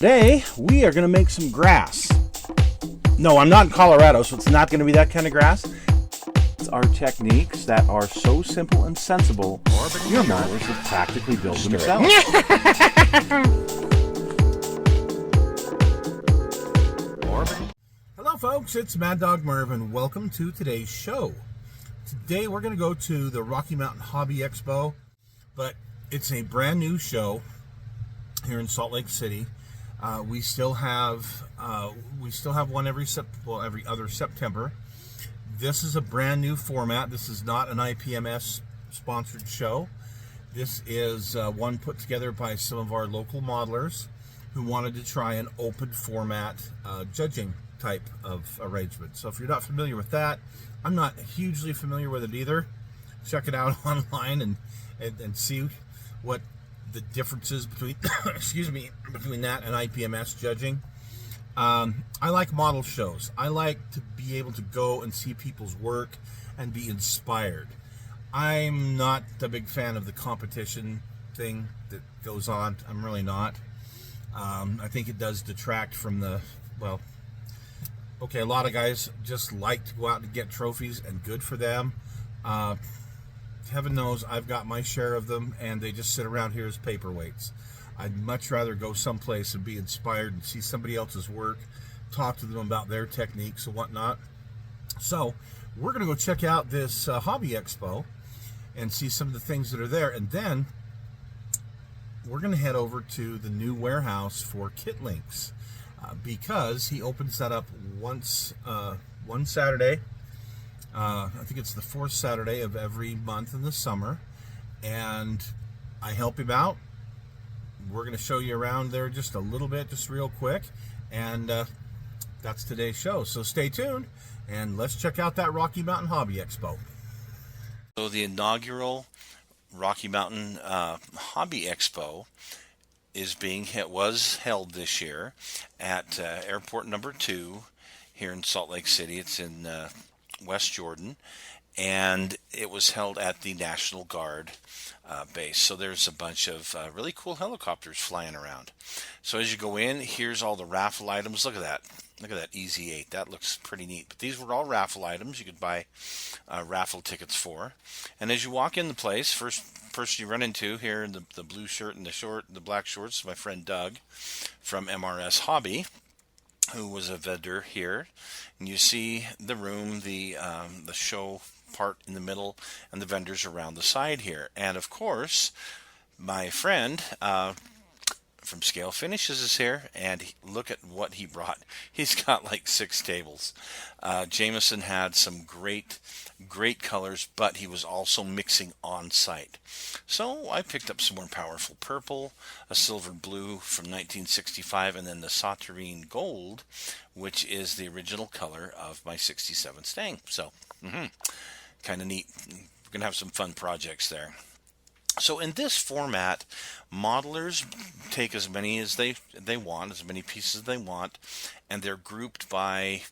Today, we are going to make some grass. No, I'm not in Colorado, so it's not going to be that kind of grass. It's our techniques that are so simple and sensible, your modelers have practically built themselves. Hello folks, it's Mad Dog Merv and welcome to today's show. Today we're going to go to the Rocky Mountain Hobby Expo, but it's a brand new show here in Salt Lake City. We still have one every other September. This is a brand new format. This is not an IPMS sponsored show. This is one put together by some of our local modelers who wanted to try an open format judging type of arrangement. So if you're not familiar with that, I'm not hugely familiar with it either. Check it out online and see what the differences between between that and IPMS judging. I like model shows. I like to be able to go and see people's work and be inspired. I'm not a big fan of the competition thing that goes on. I'm really not. I think it does detract from a lot of guys just like to go out and get trophies, and good for them. Heaven knows I've got my share of them, and they just sit around here as paperweights. I'd much rather go someplace and be inspired and see somebody else's work, talk to them about their techniques and whatnot. So we're going to go check out this Hobby Expo and see some of the things that are there, and then we're going to head over to the new warehouse for Kitlinx because he opens that up one Saturday. I think it's the fourth Saturday of every month in the summer, and I help him out. We're going to show you around there just a little bit, just real quick, and that's today's show. So stay tuned, and let's check out that Rocky Mountain Hobby Expo. So the inaugural Rocky Mountain Hobby Expo was held this year at Airport Number 2 here in Salt Lake City. It's in West Jordan, and it was held at the National Guard base. So there's a bunch of really cool helicopters flying around. So as you go in, here's all the raffle items. Look at that. Look at that Easy 8. That looks pretty neat. But these were all raffle items you could buy raffle tickets for. And as you walk in the place, first you run into here in the blue shirt and the black shorts, my friend Doug from MRS Hobby, who was a vendor here. And you see the room, the show part in the middle, and the vendors around the side here. And of course, my friend from Scale Finishes is here, and look at what he brought. He's got like 6 tables. Jameson had some great colors, but he was also mixing on site. So I picked up some more powerful purple, a silver blue from 1965, and then the Sauterine gold, which is the original color of my 67 Stang. So kind of neat. We're gonna have some fun projects there. So in this format, modelers take as many as they want, as many pieces as they want, and they're grouped by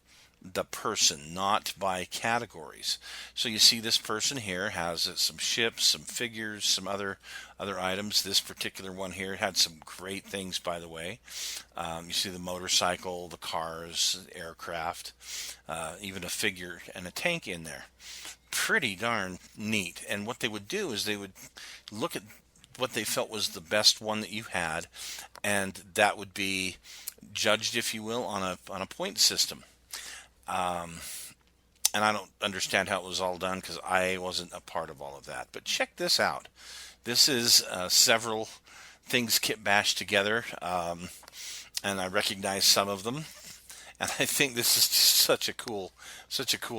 the person, not by categories. So you see this person here has some ships, some figures, some other items. This particular one here had some great things, by the way. You see the motorcycle, the cars, aircraft, even a figure and a tank in there. Pretty darn neat. And what they would do is they would look at what they felt was the best one that you had, and that would be judged, if you will, on a point system. And I don't understand how it was all done because I wasn't a part of all of that. But check this out. This is several things kit bashed together, and I recognize some of them. And I think this is just such a cool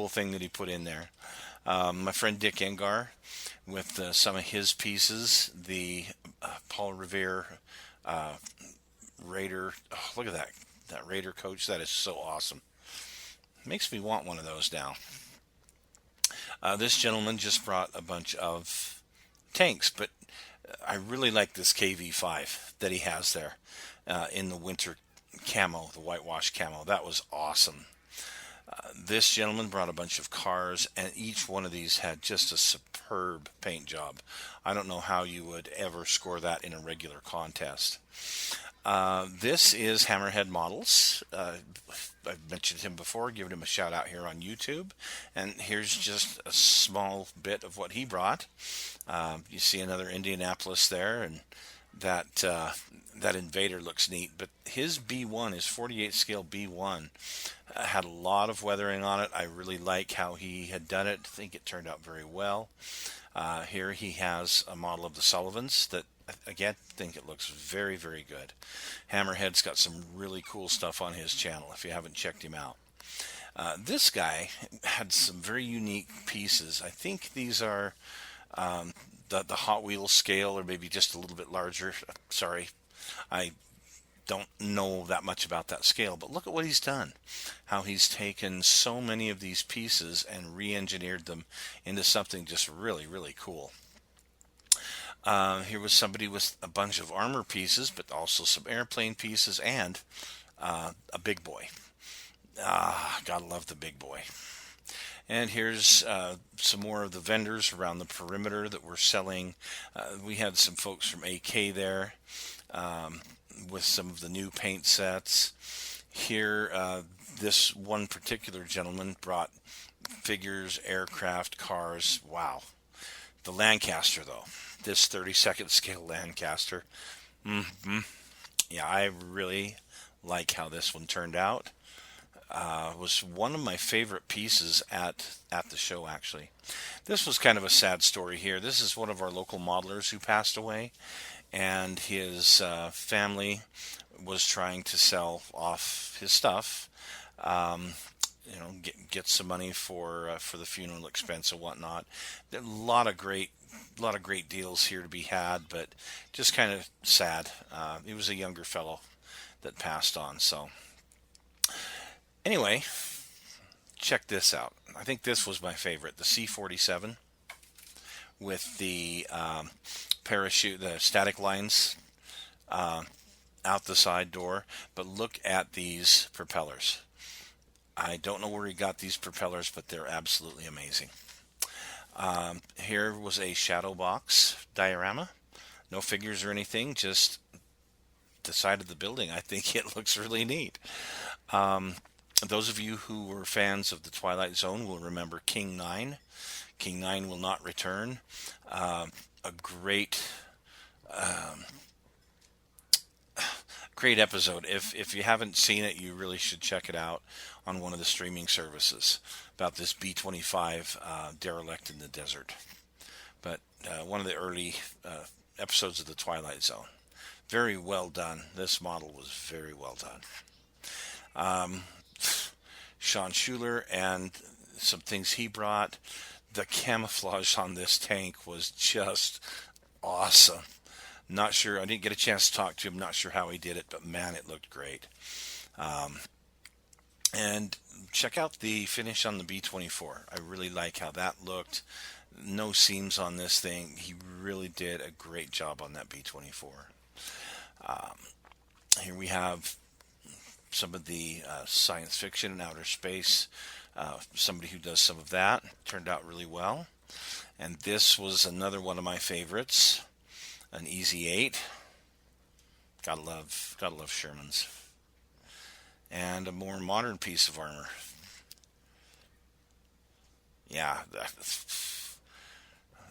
thing that he put in there. My friend Dick Engar with some of his pieces, the Paul Revere Raider. Oh, look at that Raider coach. That is so awesome. Makes me want one of those now. This gentleman just brought a bunch of tanks, but I really like this KV5 that he has there in the winter camo, the whitewash camo. That was awesome. This gentleman brought a bunch of cars, and each one of these had just a superb paint job. I don't know how you would ever score that in a regular contest. This is Hammerhead Models. I've mentioned him before, given him a shout out here on YouTube. And here's just a small bit of what he brought. You see another Indianapolis there, and that Invader looks neat. But his B1, his 48 scale B1, had a lot of weathering on it. I really like how he had done it. I think it turned out very well. Here he has a model of the Sullivans that, again, think it looks very, very good. Hammerhead's got some really cool stuff on his channel if you haven't checked him out. This guy had some very unique pieces. I think these are the Hot Wheels scale, or maybe just a little bit larger. Sorry, I don't know that much about that scale, but look at what he's done. How he's taken so many of these pieces and re-engineered them into something just really, really cool. Here was somebody with a bunch of armor pieces, but also some airplane pieces and a big boy. Gotta love the big boy. And here's some more of the vendors around the perimeter that were selling. We had some folks from AK there with some of the new paint sets. Here, this one particular gentleman brought figures, aircraft, cars. Wow. The Lancaster, though. This 32nd scale Lancaster. Yeah, I really like how this one turned out. Was one of my favorite pieces at the show, actually. This was kind of a sad story here. This is one of our local modelers who passed away, and his family was trying to sell off his stuff, get some money for the funeral expense and whatnot. There are a lot of great deals here to be had, but just kind of sad. He was a younger fellow that passed on. So anyway, check this out. I think this was my favorite, the C-47 with the parachute, the static lines out the side door. But look at these propellers. I don't know where he got these propellers, but they're absolutely amazing. Here was a shadow box diorama. No figures or anything, just the side of the building. I think it looks really neat. Those of you who were fans of the Twilight Zone will remember King 9. King 9 will not return. A great episode. If you haven't seen it, you really should check it out on one of the streaming services about this B-25 derelict in the desert. But one of the early episodes of the Twilight Zone. Very well done. This model was very well done. Sean Schuler and some things he brought. The camouflage on this tank was just awesome. Not sure, I didn't get a chance to talk to him, not sure how he did it, but man, it looked great. And check out the finish on the B-24. I really like how that looked. No seams on this thing. He really did a great job on that B-24. Here we have some of the science fiction and outer space. Somebody who does some of that. Turned out really well. And this was another one of my favorites. An Easy 8. Gotta love Shermans. And a more modern piece of armor. Yeah.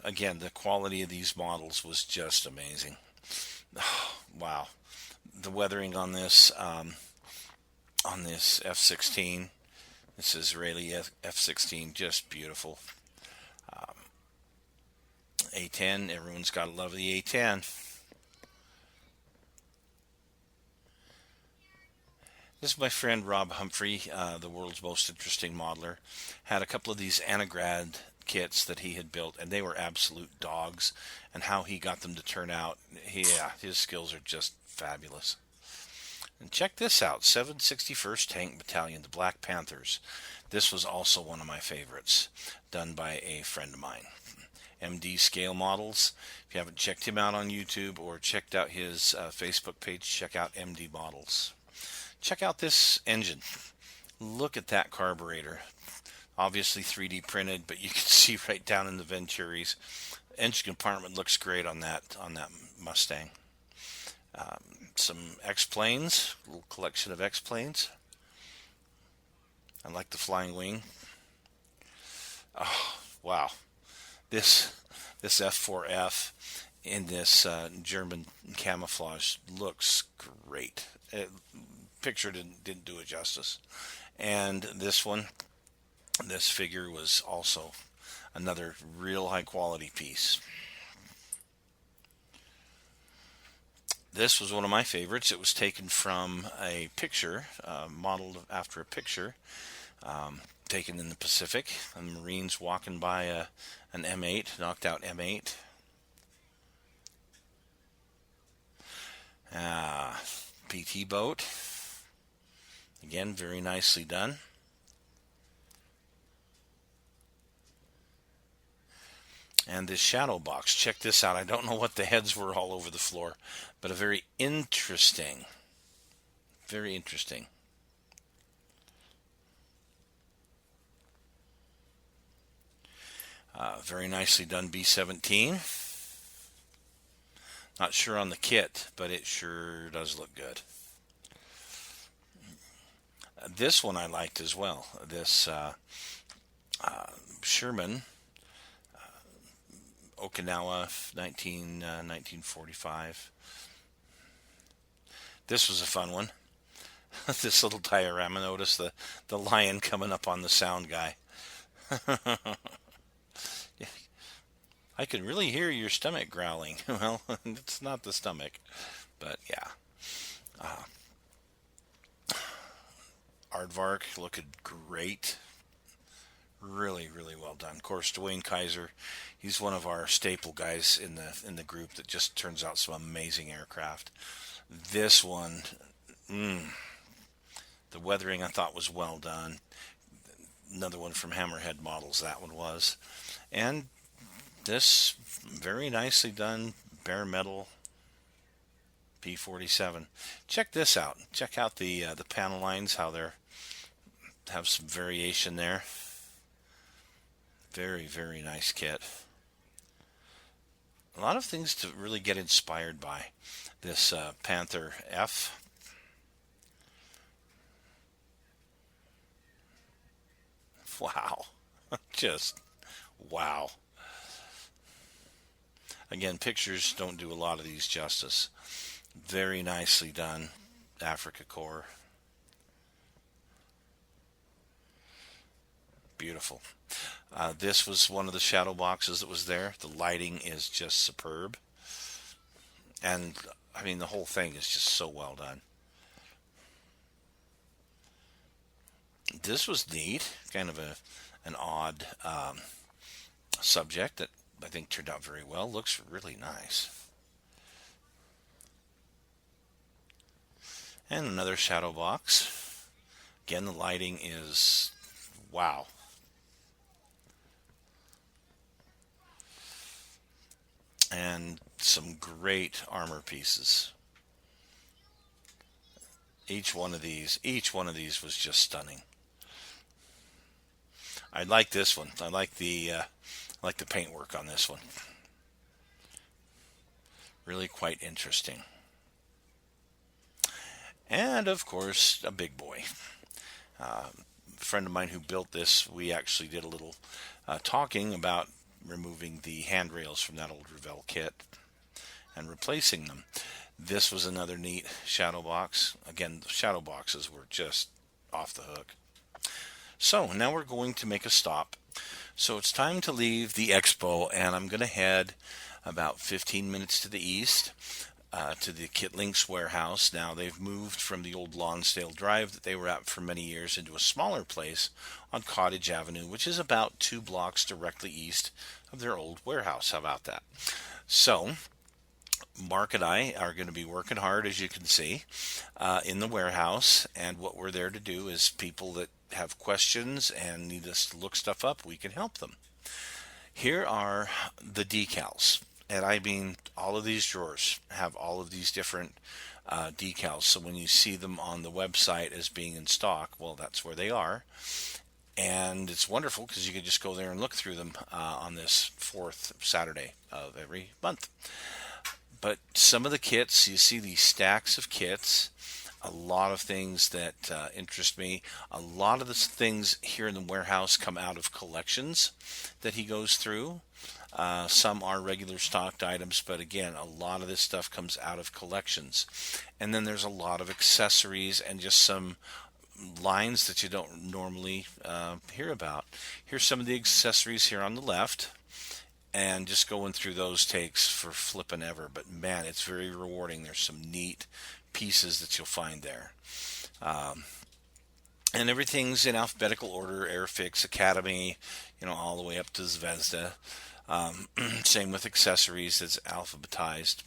Again, the quality of these models was just amazing. Oh, wow. The weathering on this F-16, this Israeli F-16, just beautiful. A-10, everyone's got to love the A-10. This is my friend Rob Humphrey, the world's most interesting modeler. Had a couple of these Anagrad kits that he had built, and they were absolute dogs. And how he got them to turn out, his skills are just fabulous. And check this out, 761st Tank Battalion, the Black Panthers. This was also one of my favorites, done by a friend of mine. MD Scale Models. If you haven't checked him out on YouTube or checked out his Facebook page, check out MD Models. Check out this engine. Look at that carburetor. Obviously 3D printed, but you can see right down in the Venturis. Engine compartment looks great on that Mustang. Some X-planes, a little collection of X-planes. I like the flying wing. Oh, wow. This F4F in this German camouflage looks great. Picture didn't do it justice. And this figure was also another real high quality piece. This was one of my favorites. It was taken from a picture, modeled after a picture, taken in the Pacific. And the Marines walking by an M8, knocked out M8. PT boat. Again, very nicely done. And this shadow box, check this out. I don't know what the heads were all over the floor, but a very interesting. Very nicely done B-17. Not sure on the kit, but it sure does look good. This one I liked as well. This Sherman Okinawa 1945. This was a fun one. This little diorama, notice the lion coming up on the sound guy. I can really hear your stomach growling. Well, it's not the stomach, but yeah. Aardvark looking great. Really, really well done. Of course, Dwayne Kaiser, he's one of our staple guys in the group that just turns out some amazing aircraft. This one, the weathering I thought was well done. Another one from Hammerhead Models, that one was. And this very nicely done bare metal P-47. Check this out. Check out the panel lines, how they're have some variation there. Very, very nice kit. A lot of things to really get inspired by. This Panther F. Wow. Just wow. Again, pictures don't do a lot of these justice. Very nicely done. Africa Corps. Beautiful. This was one of the shadow boxes that was there. The lighting is just superb. And, I mean, the whole thing is just so well done. This was neat. Kind of an odd subject that I think turned out very well. Looks really nice. And another shadow box. Again, the lighting is wow. And some great armor pieces. Each one of these was just stunning. I like this one. I like the paintwork on this one. Really quite interesting. And of course, a big boy. A friend of mine who built this, we actually did a little talking about removing the handrails from that old Revell kit and replacing them. This was another neat shadow box. Again, the shadow boxes were just off the hook. So now we're going to make a stop. So it's time to leave the expo, and I'm going to head about 15 minutes to the east to the Kitlinx warehouse. Now they've moved from the old Lonsdale Drive that they were at for many years into a smaller place on Cottage Avenue, which is about 2 blocks directly east of their old warehouse. How about that? So Mark and I are going to be working hard, as you can see, in the warehouse, and what we're there to do is people that have questions and need us to look stuff up, we can help them. Here are the decals, and I mean all of these drawers have all of these different decals, so when you see them on the website as being in stock, well, that's where they are. And it's wonderful because you can just go there and look through them on this 4th Saturday of every month. But some of the kits, you see these stacks of kits, a lot of things that interest me. A lot of the things here in the warehouse come out of collections that he goes through. Some are regular stocked items, but again, a lot of this stuff comes out of collections. And then there's a lot of accessories and just some lines that you don't normally hear about. Here's some of the accessories here on the left. And just going through those takes for flipping ever. But man, it's very rewarding. There's some neat pieces that you'll find there. And everything's in alphabetical order: Airfix, Academy, all the way up to Zvezda. Same with accessories, it's alphabetized.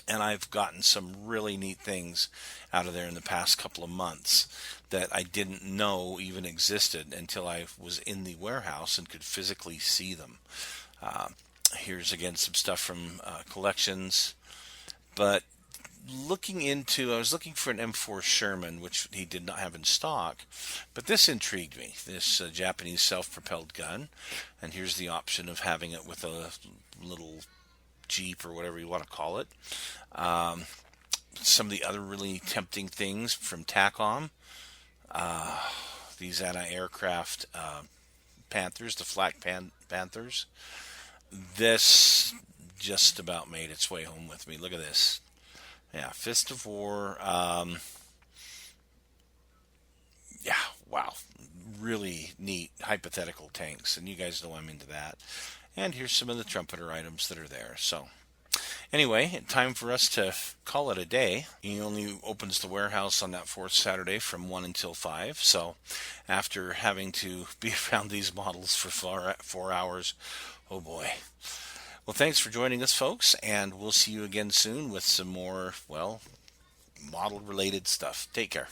And I've gotten some really neat things out of there in the past couple of months that I didn't know even existed until I was in the warehouse and could physically see them. Here's again some stuff from collections. But I was looking for an M4 Sherman, which he did not have in stock, but this intrigued me. This Japanese self-propelled gun, and here's the option of having it with a little Jeep or whatever you want to call it. Some of the other really tempting things from TACOM, these anti-aircraft Panthers, the flak Panthers. This just about made its way home with me. Look at this. Yeah, Fist of War. Yeah, wow. Really neat hypothetical tanks. And you guys know I'm into that. And here's some of the trumpeter items that are there. So, anyway, time for us to call it a day. He only opens the warehouse on that fourth Saturday from 1 until 5. So, after having to be around these models for 4 hours, oh boy. Well, thanks for joining us, folks, and we'll see you again soon with some more, model-related stuff. Take care.